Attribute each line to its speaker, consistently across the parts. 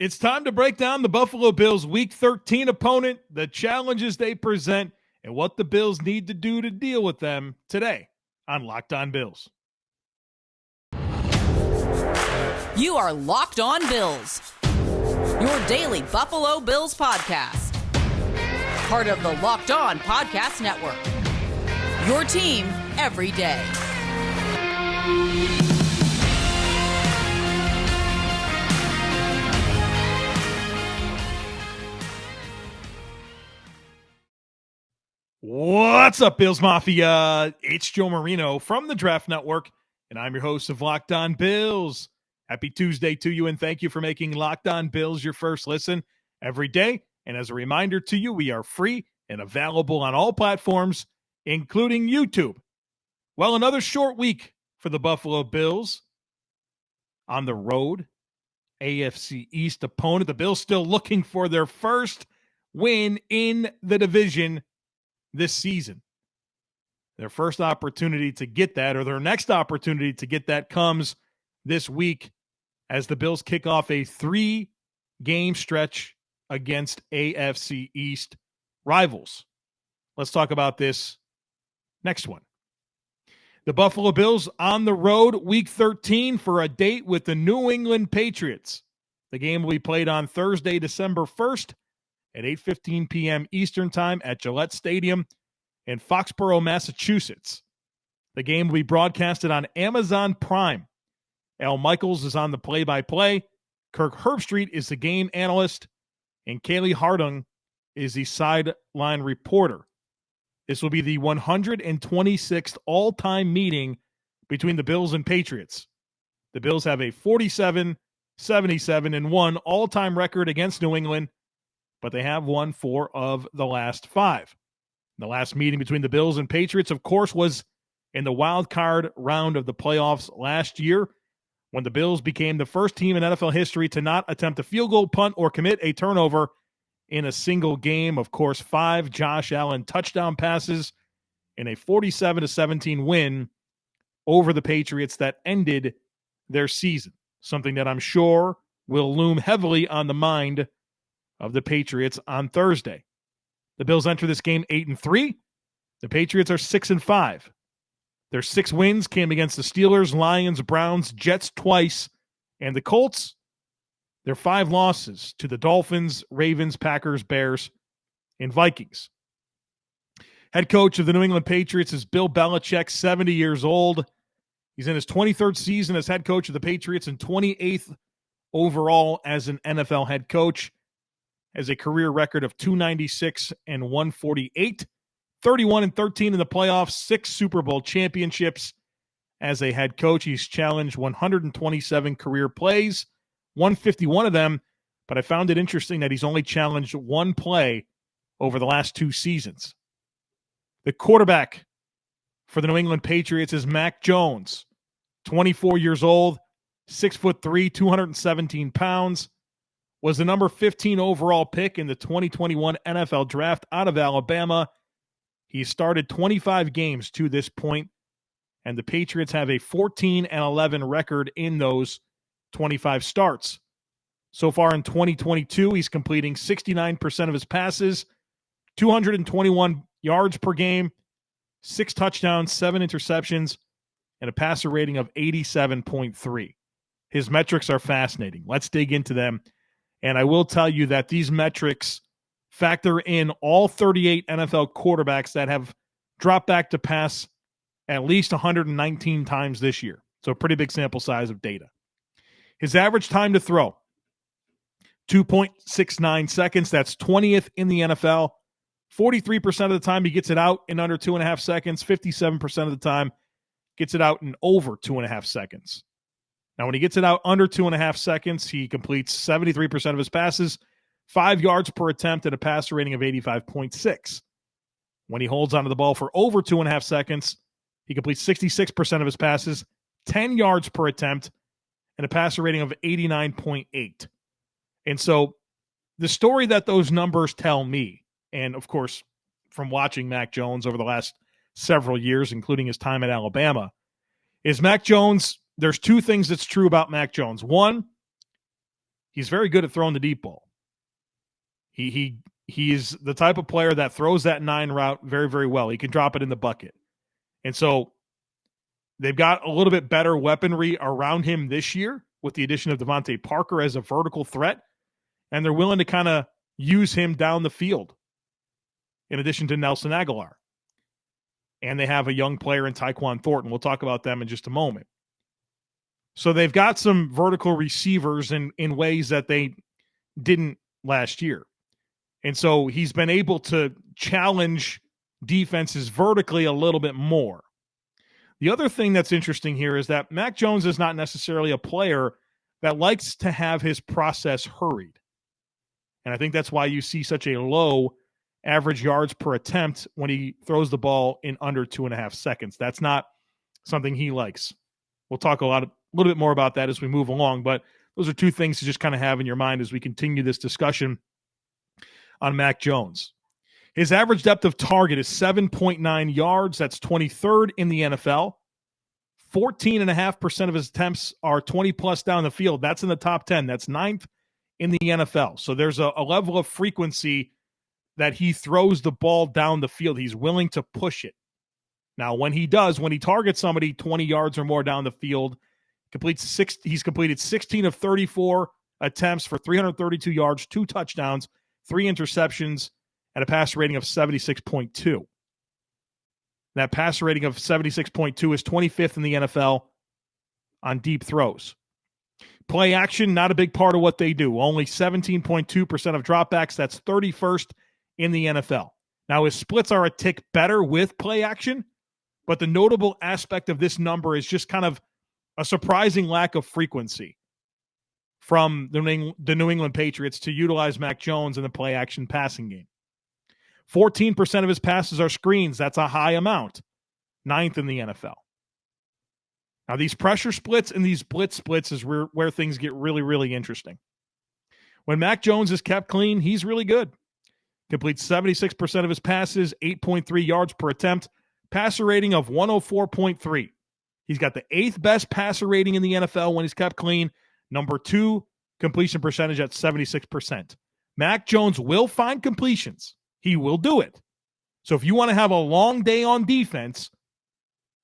Speaker 1: It's time to break down the Buffalo Bills' Week 13 opponent, the challenges they present, and what the Bills need to do to deal with them today on Locked On Bills.
Speaker 2: You are Locked On Bills, your daily Buffalo Bills podcast. Part of the Locked On Podcast Network, your team every day.
Speaker 1: What's up, Bills Mafia? It's Joe Marino from the Draft Network, and I'm your host of Locked On Bills. Happy Tuesday to you, and thank you for making Locked On Bills your first listen every day. And as a reminder to you, we are free and available on all platforms, including YouTube. Well, another short week for the Buffalo Bills on the road. AFC East opponent. The Bills still looking for their first win in the division this season. Their first opportunity to get that, or their next opportunity to get that, comes this week as the Bills kick off a 3-game stretch against AFC East rivals. Let's talk about this next one. The Buffalo Bills on the road, Week 13, for a date with the New England Patriots. The game will be played on Thursday, December 1st at 8:15 p.m. Eastern Time at Gillette Stadium in Foxborough, Massachusetts. The game will be broadcasted on Amazon Prime. Al Michaels is on the play-by-play. Kirk Herbstreit is the game analyst, and Kaylee Hardung is the sideline reporter. This will be the 126th all-time meeting between the Bills and Patriots. The Bills have a 47-77-1 all-time record against New England, but they have won 4 of the last 5. The last meeting between the Bills and Patriots, of course, was in the wild card round of the playoffs last year, when the Bills became the first team in NFL history to not attempt a field goal, punt, or commit a turnover in a single game. Of course, 5 Josh Allen touchdown passes in a 47-17 win over the Patriots that ended their season, something that I'm sure will loom heavily on the mind of the Patriots on Thursday. The Bills enter this game 8-3. The Patriots are 6-5. Their 6 wins came against the Steelers, Lions, Browns, Jets twice, and the Colts. Their 5 losses to the Dolphins, Ravens, Packers, Bears, and Vikings. Head coach of the New England Patriots is Bill Belichick, 70 years old. He's in his 23rd season as head coach of the Patriots and 28th overall as an NFL head coach. Has a career record of 296 and 148, 31-13 in the playoffs, 6 Super Bowl championships as a head coach. He's challenged 127 career plays, 151 of them, but I found it interesting that he's only challenged 1 play over the last 2 seasons. The quarterback for the New England Patriots is Mac Jones, 24 years old, 6'3", 217 pounds. Was the number 15 overall pick in the 2021 NFL Draft out of Alabama. He started 25 games to this point, and the Patriots have a 14-11 record in those 25 starts. So far in 2022, he's completing 69% of his passes, 221 yards per game, 6 touchdowns, 7 interceptions, and a passer rating of 87.3. His metrics are fascinating. Let's dig into them. And I will tell you that these metrics factor in all 38 NFL quarterbacks that have dropped back to pass at least 119 times this year. So a pretty big sample size of data. His average time to throw, 2.69 seconds. That's 20th in the NFL. 43% of the time he gets it out in under 2.5 seconds. 57% of the time gets it out in over 2.5 seconds. Now, when he gets it out under 2.5 seconds, he completes 73% of his passes, 5 yards per attempt, and a passer rating of 85.6. When he holds onto the ball for over 2.5 seconds, he completes 66% of his passes, 10 yards per attempt, and a passer rating of 89.8. And so the story that those numbers tell me, and of course, from watching Mac Jones over the last several years, including his time at Alabama, is Mac Jones. There's 2 things that's true about Mac Jones. One, he's very good at throwing the deep ball. He's the type of player that throws that 9 route very, very well. He can drop it in the bucket. And so they've got a little bit better weaponry around him this year with the addition of Devontae Parker as a vertical threat. And they're willing to kind of use him down the field in addition to Nelson Aguilar. And they have a young player in Tyquan Thornton. We'll talk about them in just a moment. So they've got some vertical receivers in ways that they didn't last year. And so he's been able to challenge defenses vertically a little bit more. The other thing that's interesting here is that Mac Jones is not necessarily a player that likes to have his process hurried. And I think that's why you see such a low average yards per attempt when he throws the ball in under 2.5 seconds. That's not something he likes. We'll talk a little bit more about that as we move along, but those are two things to just kind of have in your mind as we continue this discussion on Mac Jones. His average depth of target is 7.9 yards. That's 23rd in the NFL. 14.5% of his attempts are 20-plus down the field. That's in the top 10. That's 9th in the NFL. So there's a level of frequency that he throws the ball down the field. He's willing to push it. Now, when he targets somebody 20 yards or more down the field, he's completed 16 of 34 attempts for 332 yards, 2 touchdowns, 3 interceptions, and a passer rating of 76.2. That passer rating of 76.2 is 25th in the NFL on deep throws. Play action, not a big part of what they do. Only 17.2% of dropbacks. That's 31st in the NFL. Now, his splits are a tick better with play action, but the notable aspect of this number is just kind of a surprising lack of frequency from the New England Patriots to utilize Mac Jones in the play action passing game. 14% of his passes are screens. That's a high amount. 9th in the NFL. Now, these pressure splits and these blitz splits is where things get really, really interesting. When Mac Jones is kept clean, he's really good. Completes 76% of his passes, 8.3 yards per attempt, passer rating of 104.3. He's got the 8th best passer rating in the NFL when he's kept clean. Number 2, completion percentage at 76%. Mac Jones will find completions. He will do it. So if you want to have a long day on defense,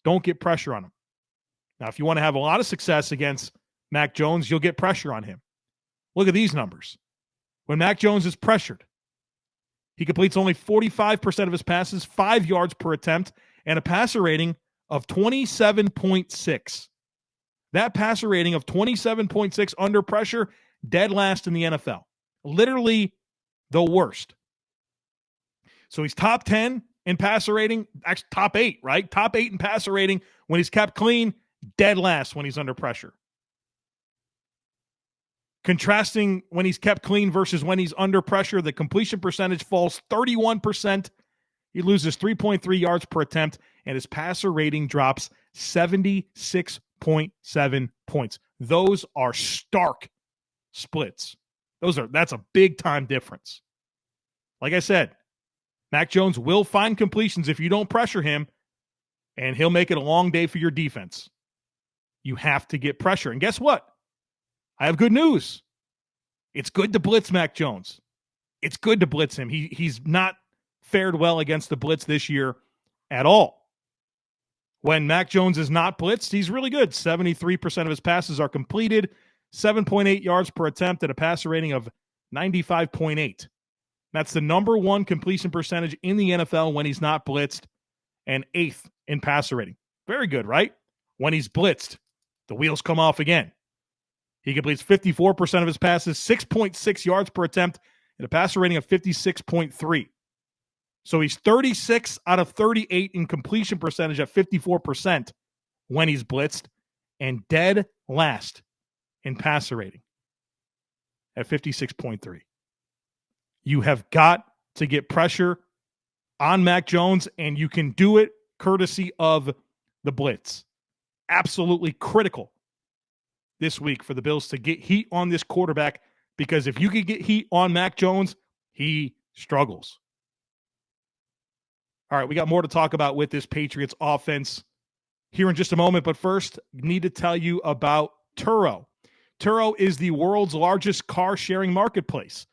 Speaker 1: don't get pressure on him. Now, if you want to have a lot of success against Mac Jones, you'll get pressure on him. Look at these numbers. When Mac Jones is pressured, he completes only 45% of his passes, 5 yards per attempt, and a passer rating of 27.6. That passer rating of 27.6 under pressure, dead last in the NFL. Literally the worst. So he's top 10 in passer rating, actually top 8, right? Top 8 in passer rating when he's kept clean, dead last when he's under pressure. Contrasting when he's kept clean versus when he's under pressure, the completion percentage falls 31%. He loses 3.3 yards per attempt, and his passer rating drops 76.7 points. Those are stark splits. That's a big-time difference. Like I said, Mac Jones will find completions if you don't pressure him, and he'll make it a long day for your defense. You have to get pressure. And guess what? I have good news. It's good to blitz Mac Jones. It's good to blitz him. He's not fared well against the blitz this year at all. When Mac Jones is not blitzed, he's really good. 73% of his passes are completed, 7.8 yards per attempt at a passer rating of 95.8. That's the number 1 completion percentage in the NFL when he's not blitzed, and 8th in passer rating. Very good, right? When he's blitzed, the wheels come off again. He completes 54% of his passes, 6.6 yards per attempt, and a passer rating of 56.3. So he's 36 out of 38 in completion percentage at 54% when he's blitzed, and dead last in passer rating at 56.3. You have got to get pressure on Mac Jones, and you can do it courtesy of the blitz. Absolutely critical this week for the Bills to get heat on this quarterback, because if you could get heat on Mac Jones, he struggles. All right, we got more to talk about with this Patriots offense here in just a moment, but first, need to tell you about Turo. Turo is the world's largest car-sharing marketplace.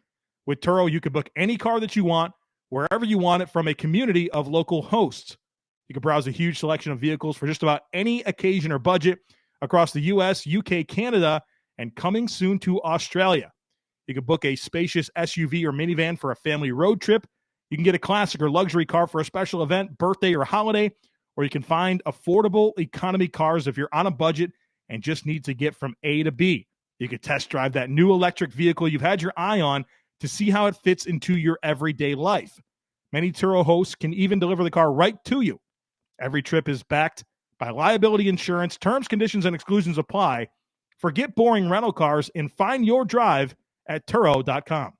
Speaker 1: With Turo, you can book any car that you want, wherever you want it, from a community of local hosts. You can browse a huge selection of vehicles for just about any occasion or budget across the U.S., U.K., Canada, and coming soon to Australia. You can book a spacious SUV or minivan for a family road trip. You can get a classic or luxury car for a special event, birthday, or holiday, or you can find affordable economy cars if you're on a budget and just need to get from A to B. You can test drive that new electric vehicle you've had your eye on to see how it fits into your everyday life. Many Turo hosts can even deliver the car right to you. Every trip is backed by liability insurance. Terms, conditions, and exclusions apply. Forget boring rental cars and find your drive at Turo.com.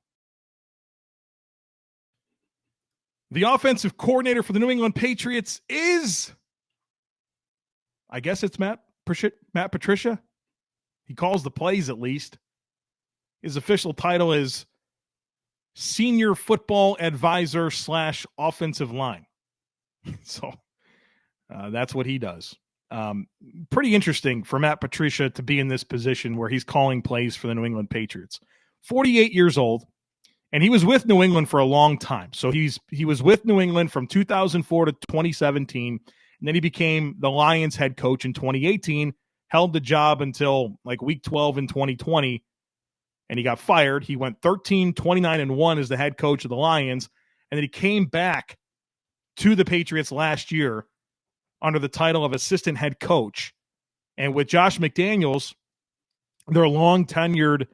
Speaker 1: The offensive coordinator for the New England Patriots is, I guess it's Matt Patricia. He calls the plays, at least. His official title is Senior Football Advisor / Offensive Line. So that's what he does. Pretty interesting for Matt Patricia to be in this position where he's calling plays for the New England Patriots. 48 years old, and he was with New England for a long time. So he was with New England from 2004 to 2017, and then he became the Lions head coach in 2018, held the job until like week 12 in 2020, and he got fired. He went 13-29-1 as the head coach of the Lions, and then he came back to the Patriots last year under the title of assistant head coach. And with Josh McDaniels, their long-tenured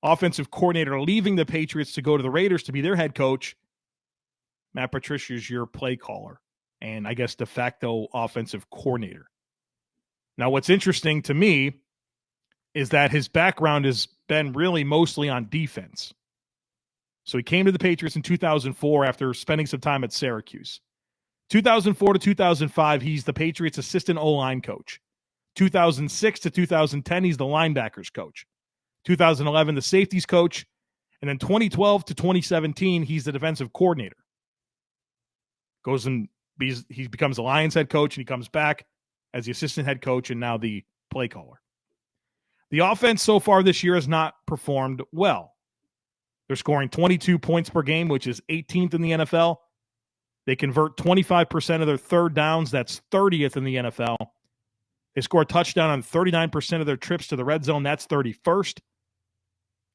Speaker 1: offensive coordinator, leaving the Patriots to go to the Raiders to be their head coach, Matt Patricia is your play caller and I guess de facto offensive coordinator. Now, what's interesting to me is that his background has been really mostly on defense. So he came to the Patriots in 2004 after spending some time at Syracuse. 2004 to 2005, he's the Patriots' assistant O-line coach. 2006 to 2010, he's the linebackers coach. 2011, the safeties coach. And then 2012 to 2017, he's the defensive coordinator. He becomes the Lions head coach, and he comes back as the assistant head coach and now the play caller. The offense so far this year has not performed well. They're scoring 22 points per game, which is 18th in the NFL. They convert 25% of their third downs. That's 30th in the NFL. They score a touchdown on 39% of their trips to the red zone. That's 31st.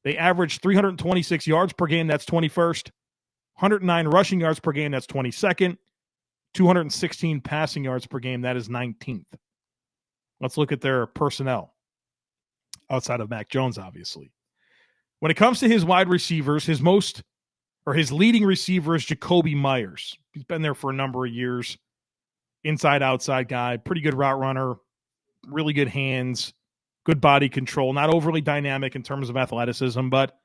Speaker 1: They average 326 yards per game. That's 21st. 109 rushing yards per game. That's 22nd. 216 passing yards per game. That is 19th. Let's look at their personnel outside of Mac Jones, obviously. When it comes to his wide receivers, his leading receiver is Jakobi Meyers. He's been there for a number of years. Inside, outside guy, pretty good route runner, really good hands, good body control, not overly dynamic in terms of athleticism, but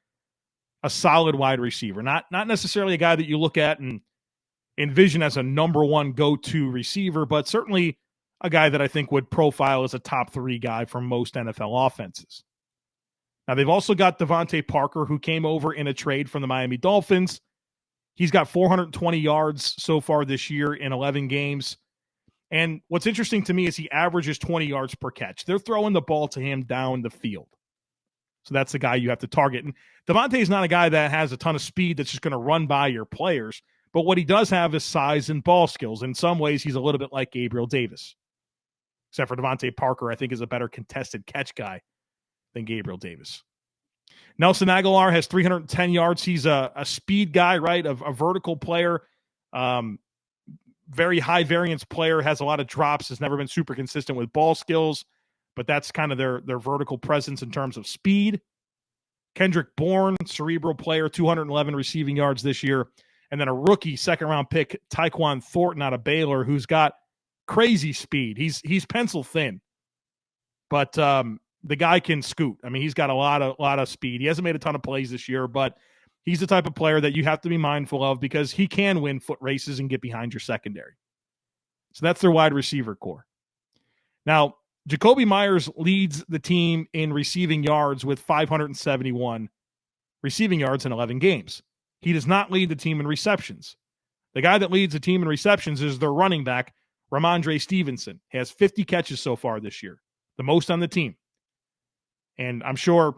Speaker 1: a solid wide receiver. Not necessarily a guy that you look at and envision as a number one go-to receiver, but certainly a guy that I think would profile as a top 3 guy for most NFL offenses. Now, they've also got Devontae Parker, who came over in a trade from the Miami Dolphins. He's got 420 yards so far this year in 11 games. And what's interesting to me is he averages 20 yards per catch. They're throwing the ball to him down the field. So that's the guy you have to target. And Devontae is not a guy that has a ton of speed that's just going to run by your players. But what he does have is size and ball skills. In some ways, he's a little bit like Gabriel Davis. Except for Devontae Parker, I think, is a better contested catch guy than Gabriel Davis. Nelson Aguilar has 310 yards. He's a speed guy, right? A vertical player. Very high variance player, has a lot of drops, has never been super consistent with ball skills, but that's kind of their vertical presence in terms of speed. Kendrick Bourne, cerebral player, 211 receiving yards this year. And then a rookie second-round pick, Tyquan Thornton out of Baylor, who's got crazy speed. He's pencil thin, but the guy can scoot. I mean, he's got a lot of speed. He hasn't made a ton of plays this year, but he's the type of player that you have to be mindful of because he can win foot races and get behind your secondary. So that's their wide receiver core. Now, Jakobi Meyers leads the team in receiving yards with 571 receiving yards in 11 games. He does not lead the team in receptions. The guy that leads the team in receptions is their running back, Ramondre Stevenson. He has 50 catches so far this year, the most on the team. And I'm sure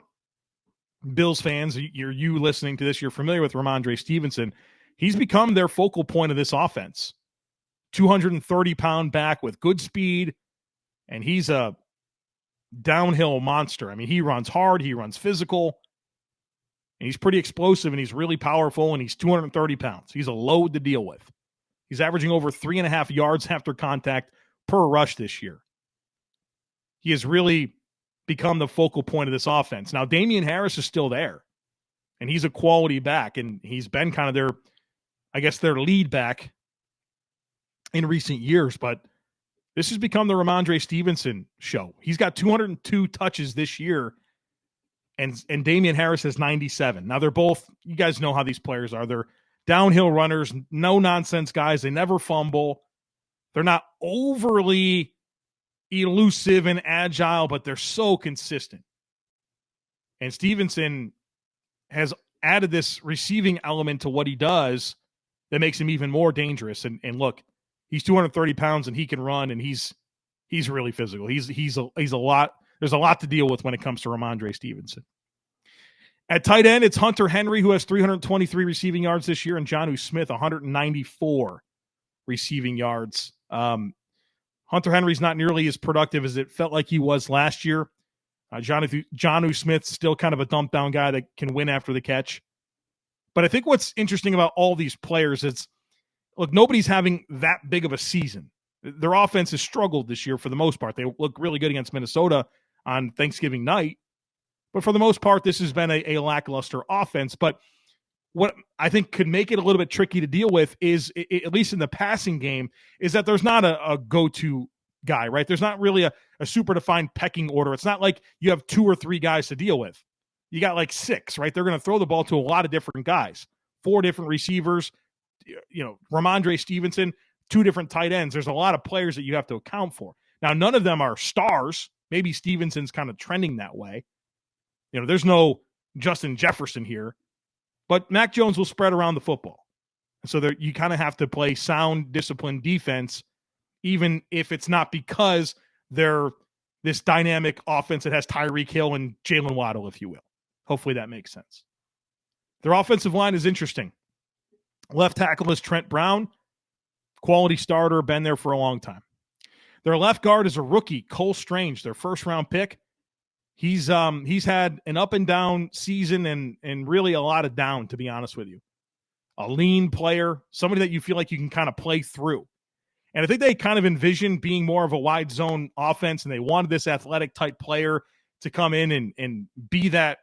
Speaker 1: Bills fans, you listening to this, you're familiar with Ramondre Stevenson. He's become their focal point of this offense. 230-pound back with good speed, and he's a downhill monster. I mean, he runs hard, he runs physical, and he's pretty explosive, and he's really powerful, and he's 230 pounds. He's a load to deal with. He's averaging over 3.5 yards after contact per rush this year. He has really become the focal point of this offense. Now, Damian Harris is still there, and he's a quality back, and he's been kind of their lead back in recent years, but this has become the Ramondre Stevenson show. He's got 202 touches this year, and Damian Harris has 97. Now, they're both, you guys know how these players are. They're downhill runners, no-nonsense guys. They never fumble. They're not overly elusive and agile, but they're so consistent. And Stevenson has added this receiving element to what he does that makes him even more dangerous. And look, he's 230 pounds and he can run, and he's really physical. He's a lot. There's a lot to deal with when it comes to Ramondre Stevenson. At tight end, it's Hunter Henry, who has 323 receiving yards this year, and Jonnu Smith, 194 receiving yards. Hunter Henry's not nearly as productive as it felt like he was last year. Jonnu Smith's still kind of a dump down guy that can win after the catch. But I think what's interesting about all these players is, look, nobody's having that big of a season. Their offense has struggled this year for the most part. They look really good against Minnesota on Thanksgiving night. But for the most part, this has been a lackluster offense. But what I think could make it a little bit tricky to deal with is, at least in the passing game, is that there's not a go-to guy, right? There's not really a super defined pecking order. It's not like you have 2 or 3 guys to deal with. You got like 6, right? They're going to throw the ball to a lot of different guys, 4 different receivers, Ramondre Stevenson, 2 different tight ends. There's a lot of players that you have to account for. Now, none of them are stars. Maybe Stevenson's kind of trending that way. There's no Justin Jefferson here, but Mac Jones will spread around the football. So you kind of have to play sound, disciplined defense, even if it's not because they're this dynamic offense that has Tyreek Hill and Jalen Waddle, if you will. Hopefully that makes sense. Their offensive line is interesting. Left tackle is Trent Brown, quality starter, been there for a long time. Their left guard is a rookie, Cole Strange, their first-round pick. He's had an up and down season and really a lot of down, to be honest with you. A lean player, somebody that you feel like you can kind of play through. And I think they kind of envisioned being more of a wide zone offense, and they wanted this athletic type player to come in and be that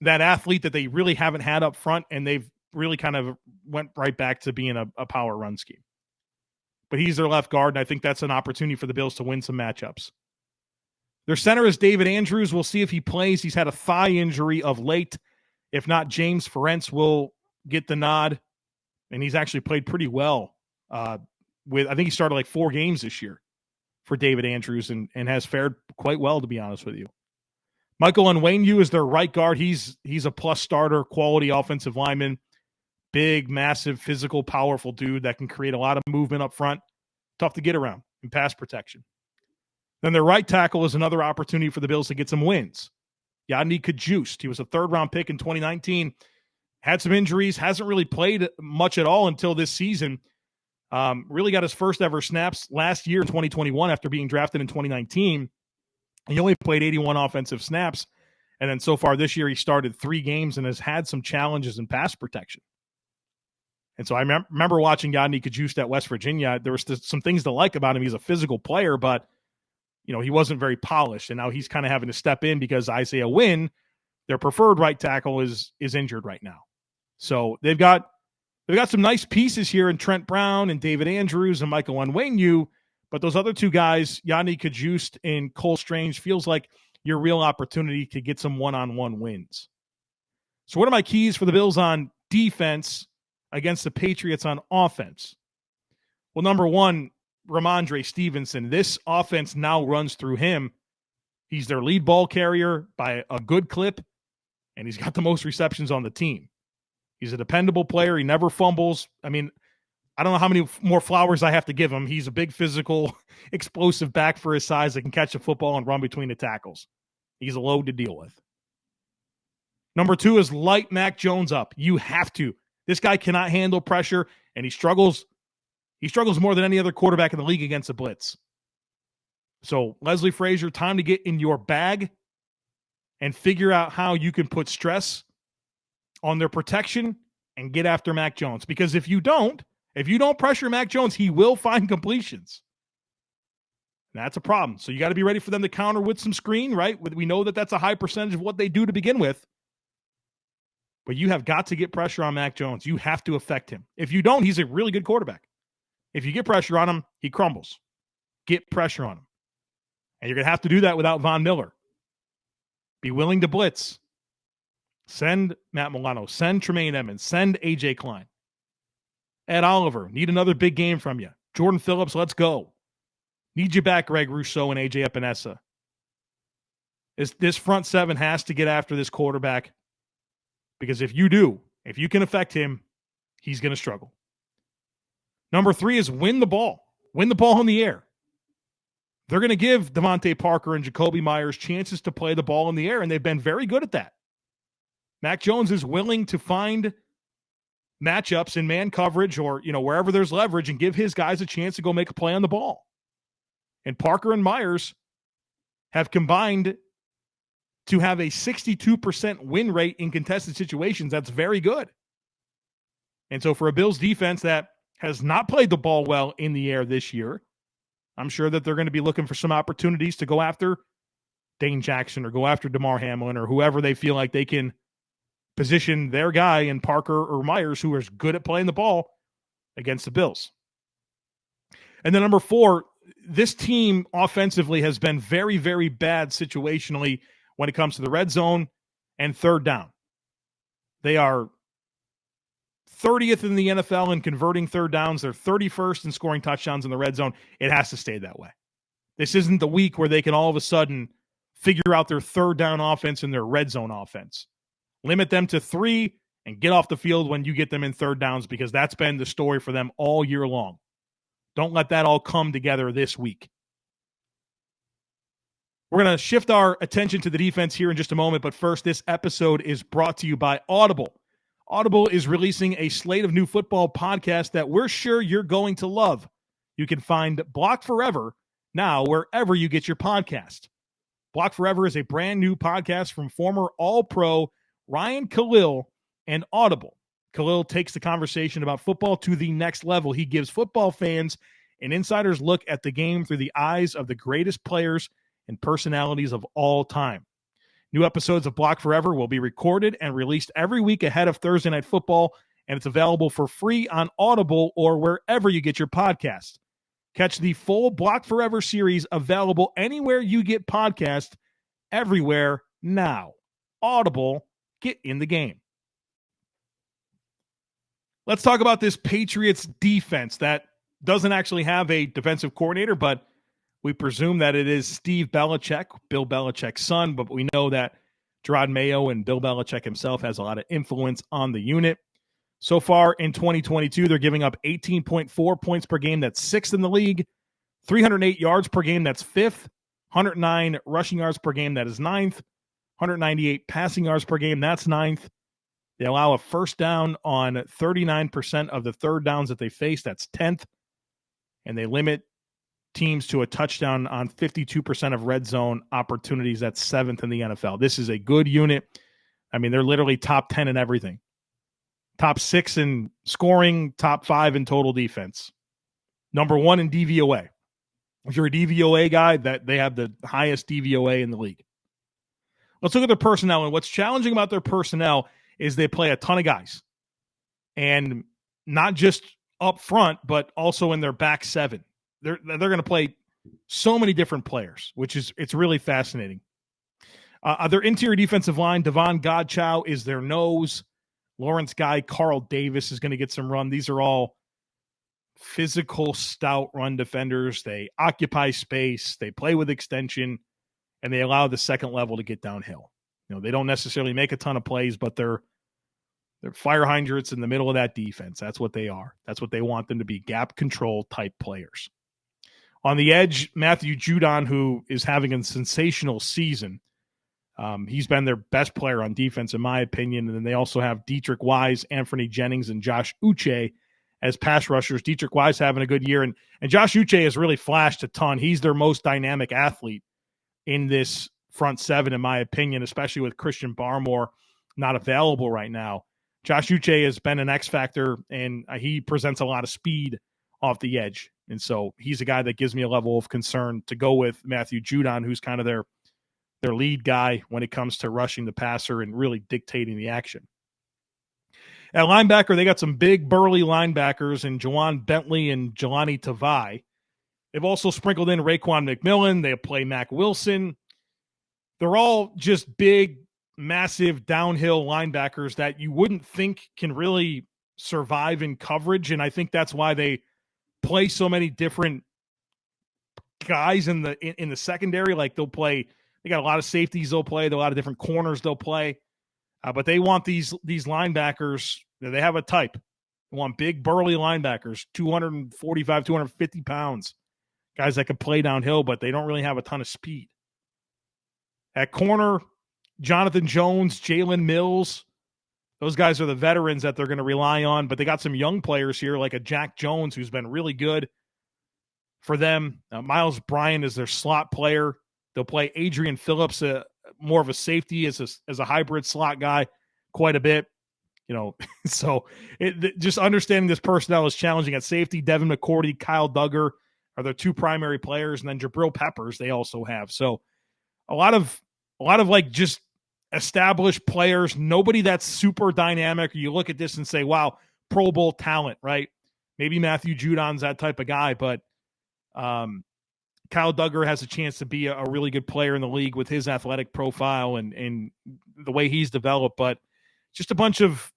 Speaker 1: athlete that they really haven't had up front, and they've really kind of went right back to being a power run scheme. But he's their left guard, and I think that's an opportunity for the Bills to win some matchups. Their center is David Andrews. We'll see if he plays. He's had a thigh injury of late. If not, James Ferentz will get the nod, and he's actually played pretty well. I think he started like 4 games this year for David Andrews and has fared quite well, to be honest with you. Michael Onwenu is their right guard. He's a plus starter, quality offensive lineman, big, massive, physical, powerful dude that can create a lot of movement up front. Tough to get around in pass protection. Then their right tackle is another opportunity for the Bills to get some wins. Yodny Cajuste. He was a 3rd-round pick in 2019. Had some injuries. Hasn't really played much at all until this season. Really got his first ever snaps last year in 2021 after being drafted in 2019. He only played 81 offensive snaps. And then so far this year, he started 3 games and has had some challenges in pass protection. And so I remember watching Yodny Cajuste at West Virginia. There was some things to like about him. He's a physical player, but he wasn't very polished. And now he's kind of having to step in because Isaiah Wynn, their preferred right tackle, is injured right now. So they've got some nice pieces here in Trent Brown and David Andrews and Michael Onwenu, but those other 2 guys, Yodny Cajuste and Cole Strange, feels like your real opportunity to get some one-on-one wins. So what are my keys for the Bills on defense against the Patriots on offense? Well, number 1, Ramondre Stevenson. This offense now runs through him. He's their lead ball carrier by a good clip, and he's got the most receptions on the team. He's a dependable player. He never fumbles. I mean, I don't know how many more flowers I have to give him. He's a big, physical, explosive back for his size that can catch a football and run between the tackles. He's a load to deal with. Number 2 is light Mac Jones up. You have to. This guy cannot handle pressure, and he struggles. He struggles more than any other quarterback in the league against the blitz. So, Leslie Frazier, time to get in your bag and figure out how you can put stress on their protection and get after Mac Jones. Because if you don't pressure Mac Jones, he will find completions. That's a problem. So you got to be ready for them to counter with some screen, right? We know that that's a high percentage of what they do to begin with. But you have got to get pressure on Mac Jones. You have to affect him. If you don't, he's a really good quarterback. If you get pressure on him, he crumbles. Get pressure on him. And you're going to have to do that without Von Miller. Be willing to blitz. Send Matt Milano. Send Tremaine Edmonds. Send A.J. Klein. Ed Oliver, need another big game from you. Jordan Phillips, let's go. Need you back, Greg Rousseau and A.J. Epinesa. This front seven has to get after this quarterback, because if you can affect him, he's going to struggle. Number 3 is win the ball. Win the ball in the air. They're going to give Devontae Parker and Jakobi Meyers chances to play the ball in the air, and they've been very good at that. Mac Jones is willing to find matchups in man coverage or, wherever there's leverage and give his guys a chance to go make a play on the ball. And Parker and Myers have combined to have a 62% win rate in contested situations. That's very good. And so for a Bills defense that has not played the ball well in the air this year, I'm sure that they're going to be looking for some opportunities to go after Dane Jackson or go after DeMar Hamlin or whoever they feel like they can position their guy in Parker or Myers, who is good at playing the ball, against the Bills. And then number 4, this team offensively has been very, very bad situationally when it comes to the red zone and third down. They are 30th in the NFL in converting third downs. They're 31st in scoring touchdowns in the red zone. It has to stay that way. This isn't the week where they can all of a sudden figure out their third down offense and their red zone offense. Limit them to 3 and get off the field when you get them in third downs, because that's been the story for them all year long. Don't let that all come together this week. We're going to shift our attention to the defense here in just a moment, but first, this episode is brought to you by Audible. Audible is releasing a slate of new football podcasts that we're sure you're going to love. You can find Block Forever now wherever you get your podcast. Block Forever is a brand new podcast from former All-Pro Ryan Khalil and Audible. Khalil takes the conversation about football to the next level. He gives football fans an insider's look at the game through the eyes of the greatest players and personalities of all time. New episodes of Block Forever will be recorded and released every week ahead of Thursday Night Football, and it's available for free on Audible or wherever you get your podcasts. Catch the full Block Forever series available anywhere you get podcasts, everywhere now. Audible, get in the game. Let's talk about this Patriots defense that doesn't actually have a defensive coordinator, but we presume that it is Steve Belichick, Bill Belichick's son, but we know that Gerard Mayo and Bill Belichick himself has a lot of influence on the unit. So far in 2022, they're giving up 18.4 points per game. That's 6th in the league. 308 yards per game. That's 5th. 109 rushing yards per game. That is 9th. 198 passing yards per game. That's 9th. They allow a first down on 39% of the third downs that they face. That's 10th. And they limit teams to a touchdown on 52% of red zone opportunities. That's 7th in the NFL. This is a good unit. I mean, they're literally top 10 in everything. Top 6 in scoring, top 5 in total defense. Number 1 in DVOA. If you're a DVOA guy, that they have the highest DVOA in the league. Let's look at their personnel. And what's challenging about their personnel is they play a ton of guys. And not just up front, but also in their back 7. They're going to play so many different players, it's really fascinating. Their interior defensive line, Devon Godchow is their nose. Lawrence Guy, Carl Davis is going to get some run. These are all physical, stout run defenders. They occupy space. They play with extension, and they allow the second level to get downhill. They don't necessarily make a ton of plays, but they're fire hydrants in the middle of that defense. That's what they are. That's what they want them to be, gap control type players. On the edge, Matthew Judon, who is having a sensational season. He's been their best player on defense, in my opinion. And then they also have Dietrich Wise, Anthony Jennings, and Josh Uche as pass rushers. Dietrich Wise having a good year. And Josh Uche has really flashed a ton. He's their most dynamic athlete in this front seven, in my opinion, especially with Christian Barmore not available right now. Josh Uche has been an X factor, and he presents a lot of speed off the edge. And so he's a guy that gives me a level of concern to go with Matthew Judon, who's kind of their lead guy when it comes to rushing the passer and really dictating the action. At linebacker, they got some big, burly linebackers in Jawan Bentley and Jelani Tavai. They've also sprinkled in Raekwon McMillan. They play Mac Wilson. They're all just big, massive downhill linebackers that you wouldn't think can really survive in coverage, and I think that's why they play so many different guys in the secondary. Like they got a lot of safeties they'll play, a lot of different corners they'll play, but they want these linebackers. They have a type. They want big, burly linebackers, 245, 250 pounds, guys that can play downhill, but they don't really have a ton of speed. At corner, Jonathan Jones, Jalen Mills, those guys are the veterans that they're going to rely on, but they got some young players here like a Jack Jones who's been really good for them. Miles Bryant is their slot player. They'll play Adrian Phillips, more of a safety as a hybrid slot guy quite a bit. So just understanding this personnel is challenging. At safety, Devin McCourty, Kyle Duggar are their two primary players, and then Jabril Peppers they also have. So a lot of like just established players, nobody that's super dynamic. You look at this and say, wow, Pro Bowl talent, right? Maybe Matthew Judon's that type of guy, but Kyle Duggar has a chance to be a really good player in the league with his athletic profile and the way he's developed, but just a bunch of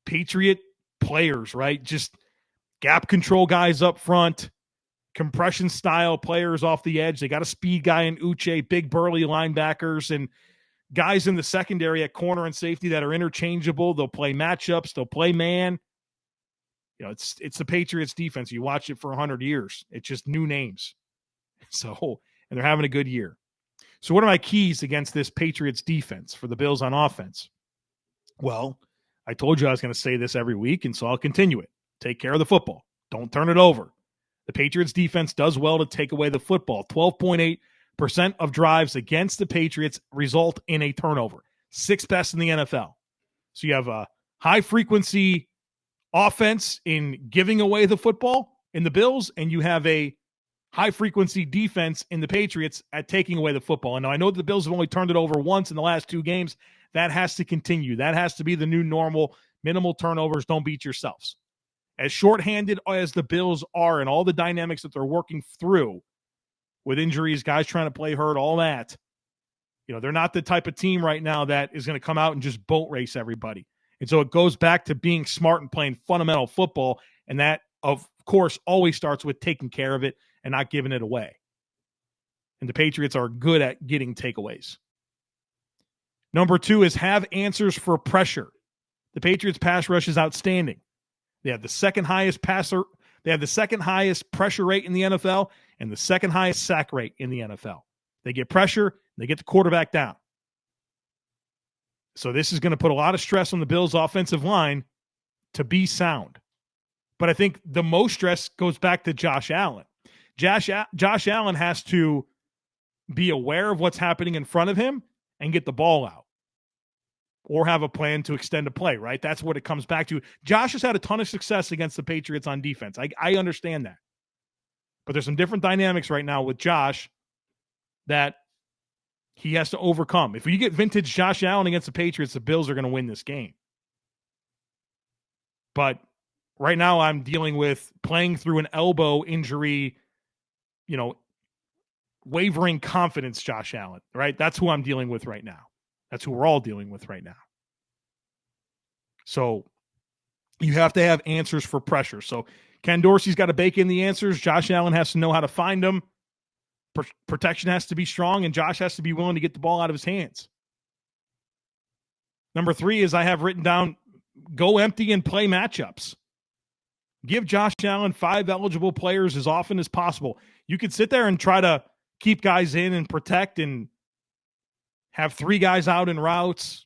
Speaker 1: Patriot players, right? Just gap control guys up front, compression style players off the edge. They got a speed guy in Uche, big burly linebackers, and guys in the secondary at corner and safety that are interchangeable. They'll play matchups. They'll play man. It's the Patriots defense. You watch it for 100 years. It's just new names. So, and they're having a good year. So what are my keys against this Patriots defense for the Bills on offense? Well, I told you I was going to say this every week, and so I'll continue it. Take care of the football. Don't turn it over. The Patriots defense does well to take away the football. 12.8% of drives against the Patriots result in a turnover. 6th best in the NFL. So you have a high-frequency offense in giving away the football in the Bills, and you have a high-frequency defense in the Patriots at taking away the football. And I know the Bills have only turned it over once in the last 2 games. That has to continue. That has to be the new normal. Minimal turnovers. Don't beat yourselves. As shorthanded as the Bills are and all the dynamics that they're working through with injuries, guys trying to play hurt, all that, they're not the type of team right now that is going to come out and just boat race everybody. And so it goes back to being smart and playing fundamental football. And that, of course, always starts with taking care of it and not giving it away. And the Patriots are good at getting takeaways. Number 2 is have answers for pressure. The Patriots pass rush is outstanding. They have the second highest pressure rate in the NFL and the second highest sack rate in the NFL. They get pressure, they get the quarterback down. So this is going to put a lot of stress on the Bills' offensive line to be sound. But I think the most stress goes back to Josh Allen. Josh Allen has to be aware of what's happening in front of him and get the ball out. Or have a plan to extend a play, right? That's what it comes back to. Josh has had a ton of success against the Patriots on defense. I understand that. But there's some different dynamics right now with Josh that he has to overcome. If you get vintage Josh Allen against the Patriots, the Bills are going to win this game. But right now I'm dealing with playing through an elbow injury, wavering confidence Josh Allen, right? That's who I'm dealing with right now. That's who we're all dealing with right now. So you have to have answers for pressure. So Ken Dorsey's got to bake in the answers. Josh Allen has to know how to find them. Protection has to be strong, and Josh has to be willing to get the ball out of his hands. Number 3 is I have written down, go empty and play matchups. Give Josh Allen 5 eligible players as often as possible. You could sit there and try to keep guys in and protect and have 3 guys out in routes,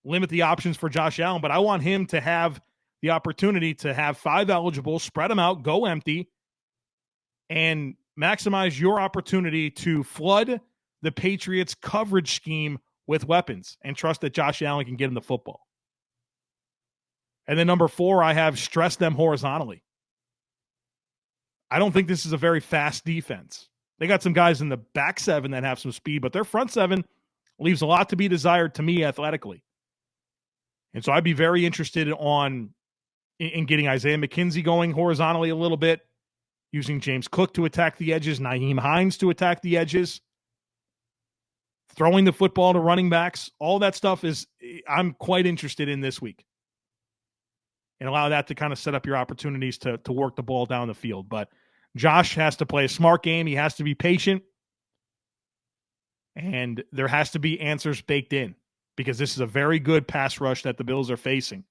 Speaker 1: limit the options for Josh Allen, but I want him to have the opportunity to have 5 eligible, spread them out, go empty, and maximize your opportunity to flood the Patriots' coverage scheme with weapons and trust that Josh Allen can get him the football. And then number 4, I have stress them horizontally. I don't think this is a very fast defense. They got some guys in the back 7 that have some speed, but their front 7 leaves a lot to be desired to me athletically. And so I'd be very interested in getting Isaiah McKenzie going horizontally a little bit, using James Cook to attack the edges, Nyheim Hines to attack the edges, throwing the football to running backs. All that stuff I'm quite interested in this week. And allow that to kind of set up your opportunities to work the ball down the field. But Josh has to play a smart game. He has to be patient. And there has to be answers baked in, because this is a very good pass rush that the Bills are facing.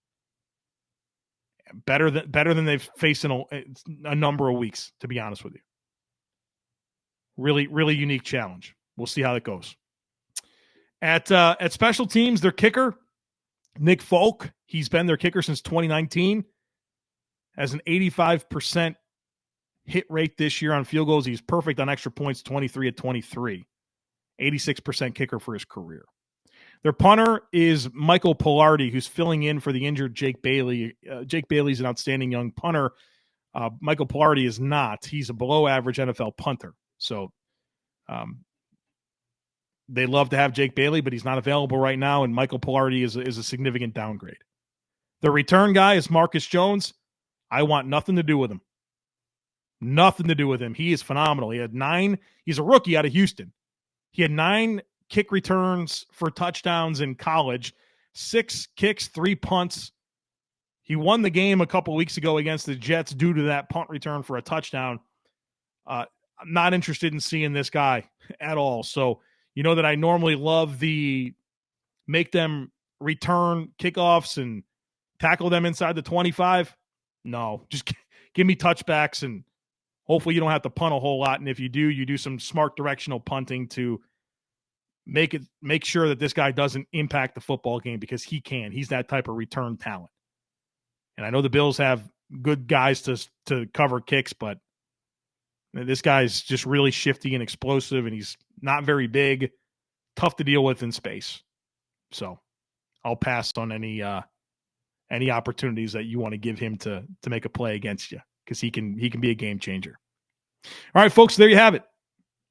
Speaker 1: Better than they've faced in a number of weeks, to be honest with you. Really, really unique challenge. We'll see how that goes. At special teams, their kicker, Nick Folk, he's been their kicker since 2019, has an 85% hit rate this year on field goals. He's perfect on extra points, 23 at 23, 86% kicker for his career. Their punter is Michael Pilardi, who's filling in for the injured Jake Bailey. Jake Bailey's an outstanding young punter. Michael Pilardi is not. He's a below-average NFL punter. So they love to have Jake Bailey, but he's not available right now, and Michael Pilardi is a significant downgrade. The return guy is Marcus Jones. I want nothing to do with him. Nothing to do with him. He is phenomenal. He had 9. He's a rookie out of Houston. He had 9 kick returns for touchdowns in college, 6 kicks, 3 punts. He won the game a couple weeks ago against the Jets due to that punt return for a touchdown. I'm not interested in seeing this guy at all. So, you know that I normally love the make them return kickoffs and tackle them inside the 25. No, just give me touchbacks, and hopefully you don't have to punt a whole lot. And if you do, you do some smart directional punting to make sure that this guy doesn't impact the football game, because he can. He's that type of return talent. And I know the Bills have good guys to cover kicks, but this guy's just really shifty and explosive, and he's not very big, tough to deal with in space. So I'll pass on any opportunities that you want to give him to make a play against you, because he can be a game changer. All right, folks, there you have it.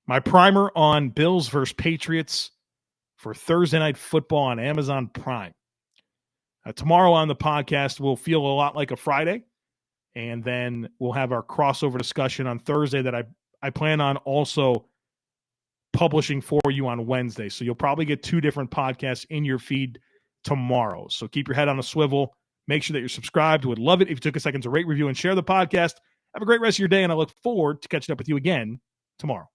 Speaker 1: My primer on Bills versus Patriots for Thursday Night Football on Amazon Prime. Tomorrow on the podcast will feel a lot like a Friday, and then we'll have our crossover discussion on Thursday that I plan on also publishing for you on Wednesday. So you'll probably get 2 different podcasts in your feed tomorrow. So keep your head on a swivel. Make sure that you're subscribed. Would love it if you took a second to rate, review, and share the podcast. Have a great rest of your day, and I look forward to catching up with you again tomorrow.